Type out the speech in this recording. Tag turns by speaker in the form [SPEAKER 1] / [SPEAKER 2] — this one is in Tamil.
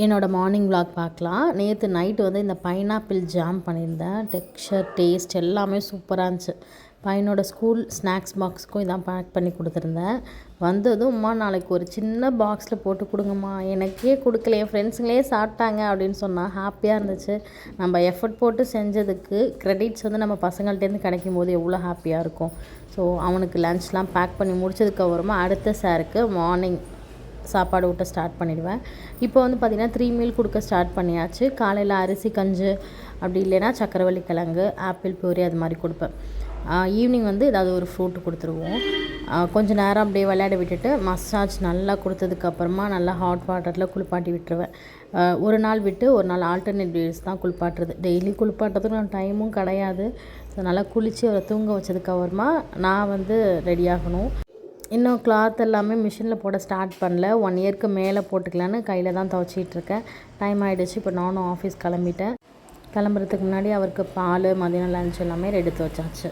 [SPEAKER 1] என்னோடய மார்னிங் vlog பார்க்கலாம். நேற்று நைட்டு வந்து இந்த பைனாப்பிள் ஜாம் பண்ணியிருந்தேன். டெக்ஸ்சர் டேஸ்ட் எல்லாமே சூப்பராக இருந்துச்சு. பையனோட ஸ்கூல் ஸ்நாக்ஸ் பாக்ஸுக்கும் இதான் பேக் பண்ணி கொடுத்துருந்தேன். வந்ததும் அம்மா நாளைக்கு ஒரு சின்ன பாக்ஸில் போட்டு கொடுங்கம்மா, எனக்கே கொடுக்கல என் ஃப்ரெண்ட்ஸுங்களே சாப்பிட்டாங்க அப்படின்னு சொன்னால் ஹாப்பியாக இருந்துச்சு. நம்ம எஃபர்ட் போட்டு செஞ்சதுக்கு க்ரெடிட்ஸ் வந்து நம்ம பசங்கள்டேருந்து கிடைக்கும் போது எவ்வளோ ஹாப்பியாக இருக்கும். ஸோ அவனுக்கு லன்ச்லாம் பேக் பண்ணி முடிச்சதுக்கப்புறமா அடுத்த சாருக்கு மார்னிங் சாப்பாடு ஊட்ட ஸ்டார்ட் பண்ணிடுவேன். இப்போ வந்து பார்த்திங்கன்னா 3 மீல் கொடுக்க ஸ்டார்ட் பண்ணியாச்சு. காலையில் அரிசி கஞ்சி, அப்படி இல்லைன்னா சக்கரவள்ளி கிழங்கு, ஆப்பிள் பியூரி அது மாதிரி கொடுப்பேன். ஈவினிங் வந்து ஏதாவது ஒரு ஃப்ரூட் கொடுத்துருவோம். கொஞ்சம் நேரம் அப்படியே விளையாட விட்டுட்டு மசாஜ் நல்லா கொடுத்ததுக்கப்புறமா நல்லா ஹாட் வாட்டரில் குளிப்பாட்டி விட்டுருவேன். ஒரு நாள் விட்டு ஒரு நாள் ஆல்டர்னேட் டேஸ் தான் குளிப்பாட்டுறது. டெய்லி குளிப்பாட்டுறதுக்கு நான் டைமும் கிடையாது. ஸோ நல்லா குளித்து அவரை தூங்க வச்சதுக்கப்புறமா நான் வந்து ரெடி ஆகணும். இன்னும் கிளாத் எல்லாமே மிஷினில் போட ஸ்டார்ட் பண்ணல. 1 இயர்க்கு மேலே போட்டுக்கலான்னு கையில் தான் துவைச்சிட்ருக்கேன். டைம் ஆகிடுச்சு. இப்போ நானும் ஆஃபீஸ் கிளம்பிட்டேன். கிளம்புறதுக்கு முன்னாடி அவருக்கு பால், மதியானம் லன்ச் எல்லாமே எடுத்து வச்சாச்சு.